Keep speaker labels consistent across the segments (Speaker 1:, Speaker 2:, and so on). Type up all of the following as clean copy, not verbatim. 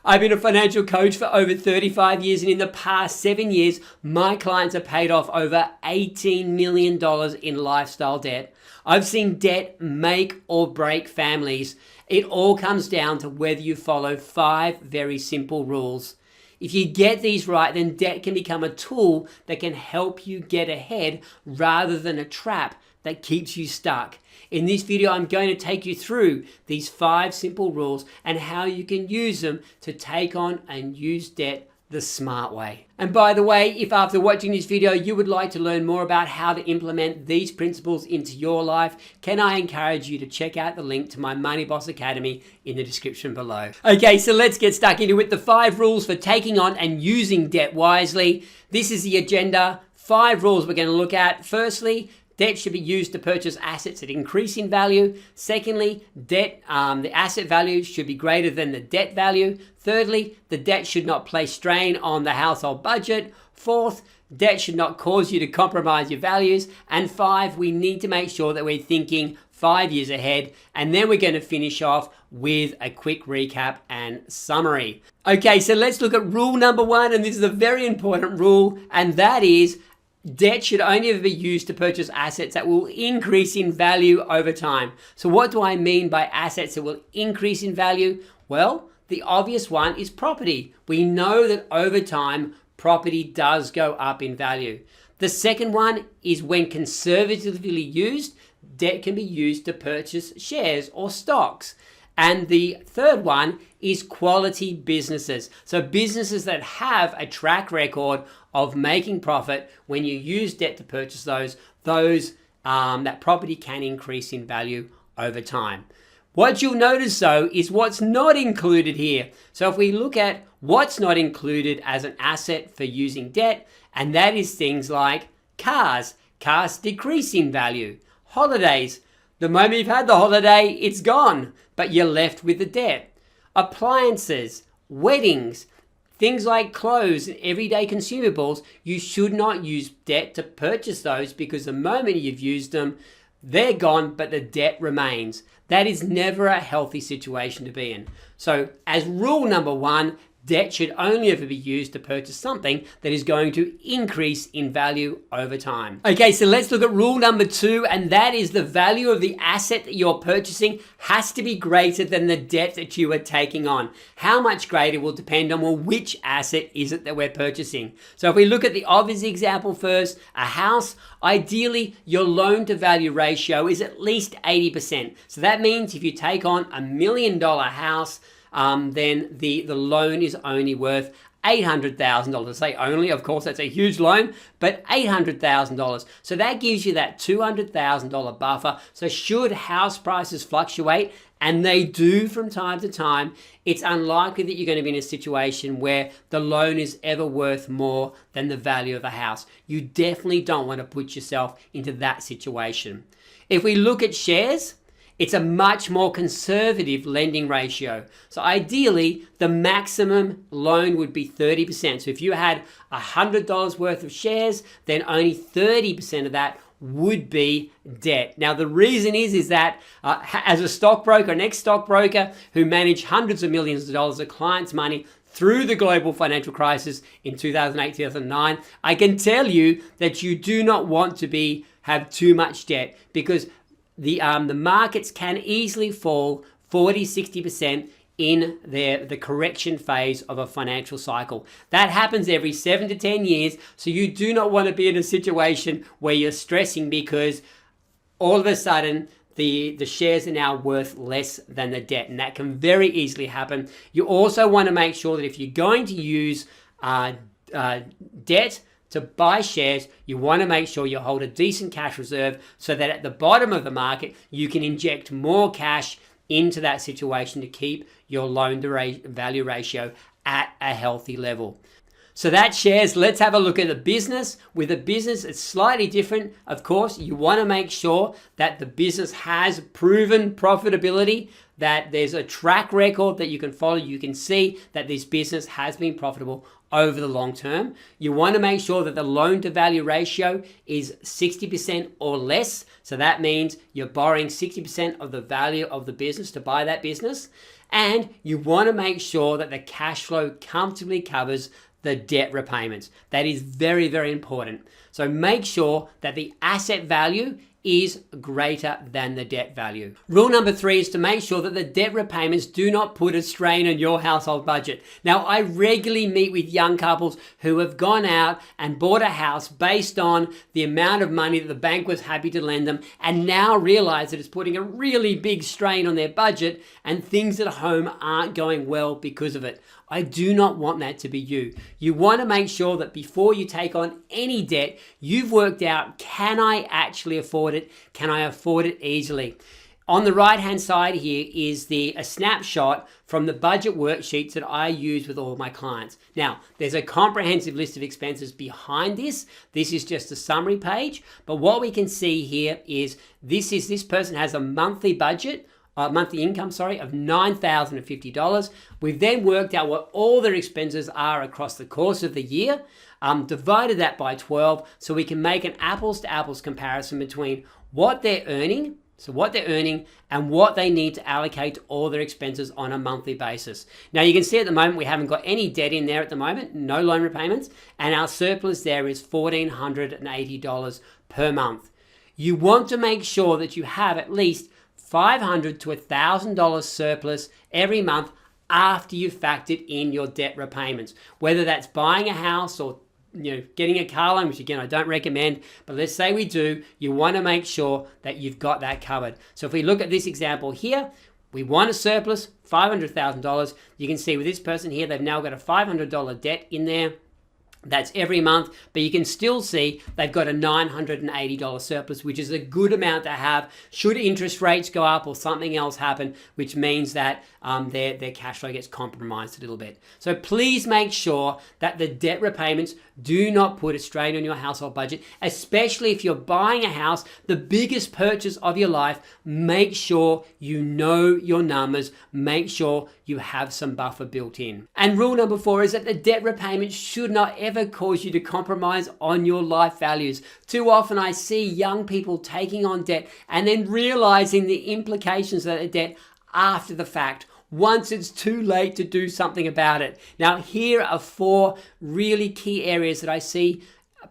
Speaker 1: I've been a financial coach for over 35 years, and in the past 7 years, my clients have paid off over $18 million in lifestyle debt. I've seen debt make or break families. It all comes down to whether you follow 5 very simple rules. If you get these right, then debt can become a tool that can help you get ahead rather than a trap that keeps you stuck. In this video, I'm going to take you through these 5 simple rules and how you can use them to take on and use debt the smart way. And by the way, if after watching this video you would like to learn more about how to implement these principles into your life, can I encourage you to check out the link to my Money Boss Academy in the description below. Okay, so let's get stuck into it. The 5 rules for taking on and using debt wisely. This is the agenda. 5 rules we're going to look at. Firstly, debt should be used to purchase assets that increase in value. Secondly, the asset value should be greater than the debt value. Thirdly, the debt should not place strain on the household budget. Fourth, debt should not cause you to compromise your values. And 5, we need to make sure that we're thinking 5 years ahead. And then we're going to finish off with a quick recap and summary. Okay, so let's look at rule number 1. And this is a very important rule, and that is debt should only ever be used to purchase assets that will increase in value over time. So what do I mean by assets that will increase in value? Well, the obvious one is property. We know that over time, property does go up in value. The second one is when conservatively used, debt can be used to purchase shares or stocks. And the third one is quality businesses. So businesses that have a track record of making profit, when you use debt to purchase those, that property can increase in value over time. What you'll notice though is what's not included here. So if we look at what's not included as an asset for using debt, and that is things like cars. Cars decrease in value. Holidays. The moment you've had the holiday, it's gone, but you're left with the debt. Appliances, weddings, things like clothes and everyday consumables, you should not use debt to purchase those, because the moment you've used them, they're gone, but the debt remains. That is never a healthy situation to be in. So as rule number 1, debt should only ever be used to purchase something that is going to increase in value over time. Okay, so let's look at rule number 2, and that is the value of the asset that you're purchasing has to be greater than the debt that you are taking on. How much greater will depend on, well, which asset is it that we're purchasing. So if we look at the obvious example first, a house, ideally your loan to value ratio is at least 80%. So that means if you take on $1 million house, then the loan is only worth $800,000. Say only, of course, that's a huge loan, but $800,000. So that gives you that $200,000 buffer. So should house prices fluctuate, and they do from time to time, it's unlikely that you're going to be in a situation where the loan is ever worth more than the value of the house. You definitely don't want to put yourself into that situation. If we look at shares, it's a much more conservative lending ratio. So ideally, the maximum loan would be 30%. So if you had $100 worth of shares, then only 30% of that would be debt. Now, the reason is that as a stockbroker, an ex-stockbroker who managed hundreds of millions of dollars of clients' money through the global financial crisis in 2008, 2009, I can tell you that you do not want to have too much debt, because the markets can easily fall 40-60% in the correction phase of a financial cycle. That happens every 7 to 10 years, so you do not want to be in a situation where you're stressing because all of a sudden the shares are now worth less than the debt, and that can very easily happen. You also want to make sure that if you're going to use debt to buy shares, you want to make sure you hold a decent cash reserve so that at the bottom of the market, you can inject more cash into that situation to keep your loan to value ratio at a healthy level. So that shares, let's have a look at the business. With a business, it's slightly different. Of course, you want to make sure that the business has proven profitability, that there's a track record that you can follow. You can see that this business has been profitable over the long term. You want to make sure that the loan to value ratio is 60% or less. So that means you're borrowing 60% of the value of the business to buy that business. And you want to make sure that the cash flow comfortably covers the debt repayments. That is very, very important. So make sure that the asset value is greater than the debt value. Rule number 3 is to make sure that the debt repayments do not put a strain on your household budget. Now, I regularly meet with young couples who have gone out and bought a house based on the amount of money that the bank was happy to lend them, and now realize that it's putting a really big strain on their budget and things at home aren't going well because of it. I do not want that to be you. You want to make sure that before you take on any debt, you've worked out, can I actually afford it? Can I afford it easily? On the right-hand side here is a snapshot from the budget worksheets that I use with all of my clients. Now, there's a comprehensive list of expenses behind this. This is just a summary page, but what we can see here is this person has a monthly budget, monthly income, of $9,050. We've then worked out what all their expenses are across the course of the year, divided that by 12, so we can make an apples to apples comparison between what they're earning, and what they need to allocate to all their expenses on a monthly basis. Now you can see at the moment we haven't got any debt in there at the moment, no loan repayments, and our surplus there is $1,480 per month. You want to make sure that you have at least $500 to $1,000 surplus every month after you've factored in your debt repayments, whether that's buying a house or getting a car loan, which again I don't recommend, but let's say we do. You want to make sure that you've got that covered. So if we look at this example here, we want a surplus $500,000. You can see with this person here, they've now got a $500 debt in there. That's every month, but you can still see they've got a $980 surplus, which is a good amount to have should interest rates go up or something else happen, which means that their cash flow gets compromised a little bit. So please make sure that the debt repayments do not put a strain on your household budget, especially if you're buying a house, the biggest purchase of your life. Make sure you know your numbers, make sure you have some buffer built in. And rule number 4 is that the debt repayment should not ever cause you to compromise on your life values. Too often I see young people taking on debt and then realizing the implications of the debt after the fact, once it's too late to do something about it. Now, here are 4 really key areas that I see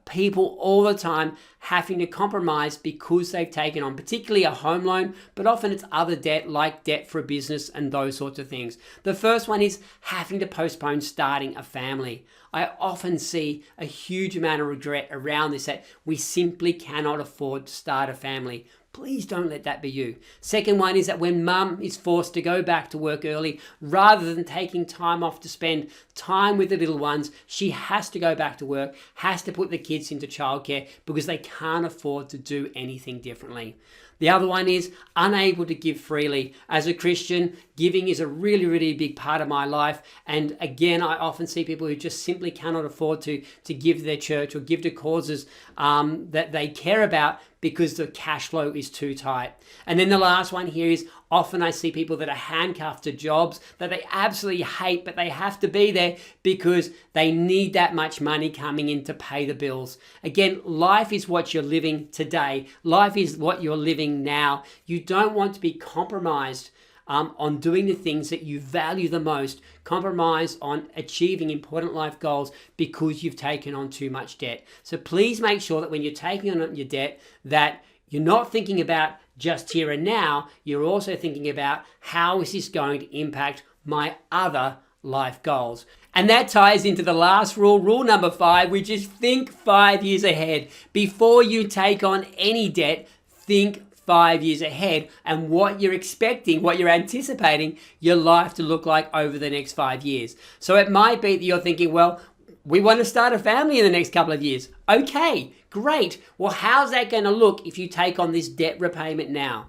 Speaker 1: people all the time having to compromise because they've taken on particularly a home loan, but often it's other debt like debt for a business and those sorts of things. The first one is having to postpone starting a family. I often see a huge amount of regret around this, that we simply cannot afford to start a family. Please don't let that be you. Second one is that when mum is forced to go back to work early, rather than taking time off to spend time with the little ones, she has to go back to work, has to put the kids into childcare because they can't afford to do anything differently. The other one is unable to give freely. As a Christian, giving is a really, really big part of my life. And again, I often see people who just simply cannot afford to give to their church or give to causes that they care about because the cash flow is too tight. And then the last one here is often I see people that are handcuffed to jobs that they absolutely hate, but they have to be there because they need that much money coming in to pay the bills. Again, life is what you're living today. Life is what you're living now. You don't want to be compromised on doing the things that you value the most, compromise on achieving important life goals because you've taken on too much debt. So please make sure that when you're taking on your debt, that you're not thinking about just here and now, you're also thinking about how is this going to impact my other life goals. And that ties into the last rule, rule number 5, which is think 5 years ahead. Before you take on any debt, think 5 years ahead and what you're expecting, what you're anticipating your life to look like over the next 5 years. So it might be that you're thinking, well, we want to start a family in the next couple of years. Okay, great. Well, how's that going to look if you take on this debt repayment now?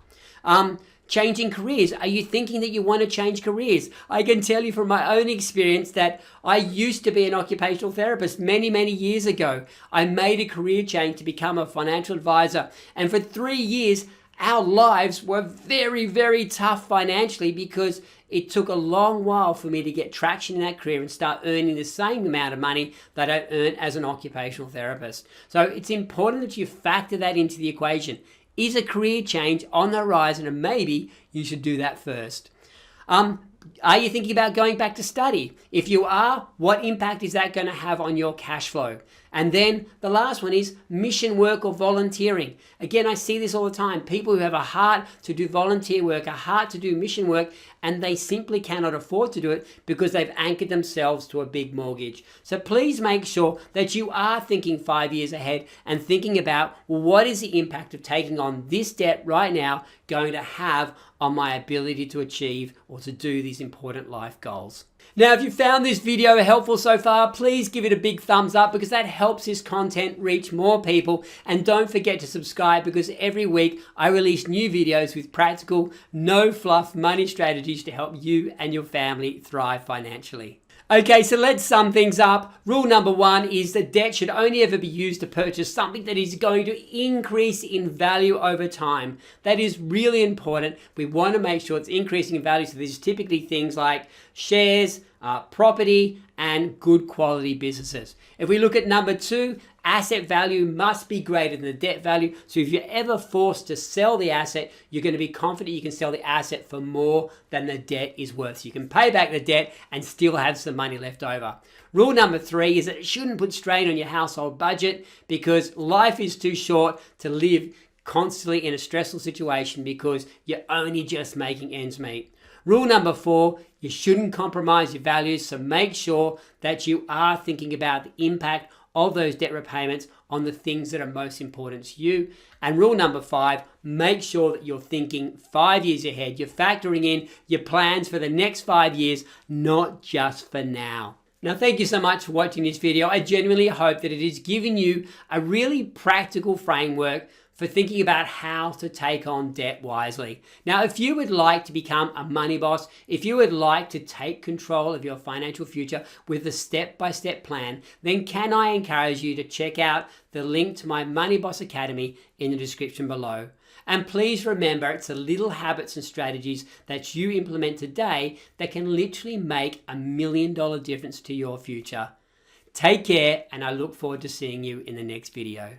Speaker 1: Changing careers. Are you thinking that you want to change careers? I can tell you from my own experience that I used to be an occupational therapist many, many years ago. I made a career change to become a financial advisor. And for 3 years, our lives were very, very tough financially because it took a long while for me to get traction in that career and start earning the same amount of money that I earned as an occupational therapist. So it's important that you factor that into the equation. Is a career change on the horizon, and maybe you should do that first. Are you thinking about going back to study? If you are, what impact is that going to have on your cash flow? And then the last one is mission work or volunteering. Again, I see this all the time. People who have a heart to do volunteer work, a heart to do mission work, and they simply cannot afford to do it because they've anchored themselves to a big mortgage. So please make sure that you are thinking 5 years ahead and thinking about, well, what is the impact of taking on this debt right now going to have on my ability to achieve or to do these important life goals. Now, if you found this video helpful so far, please give it a big thumbs up because that helps this content reach more people. And don't forget to subscribe because every week I release new videos with practical, no fluff money strategies to help you and your family thrive financially. Okay, so let's sum things up. Rule number 1 is that debt should only ever be used to purchase something that is going to increase in value over time. That is really important. We want to make sure it's increasing in value. So there's typically things like shares, property, and good quality businesses. If we look at number 2, asset value must be greater than the debt value. So if you're ever forced to sell the asset, you're going to be confident you can sell the asset for more than the debt is worth. So you can pay back the debt and still have some money left over. Rule number 3 is that it shouldn't put strain on your household budget because life is too short to live constantly in a stressful situation because you're only just making ends meet. Rule number 4, you shouldn't compromise your values, so make sure that you are thinking about the impact of those debt repayments on the things that are most important to you. And rule number 5, make sure that you're thinking 5 years ahead. You're factoring in your plans for the next 5 years, not just for now. Now, thank you so much for watching this video. I genuinely hope that it has given you a really practical framework for thinking about how to take on debt wisely. Now, if you would like to become a money boss, if you would like to take control of your financial future with a step-by-step plan, then can I encourage you to check out the link to my Money Boss Academy in the description below. And please remember, it's the little habits and strategies that you implement today that can literally make $1 million difference to your future. Take care, and I look forward to seeing you in the next video.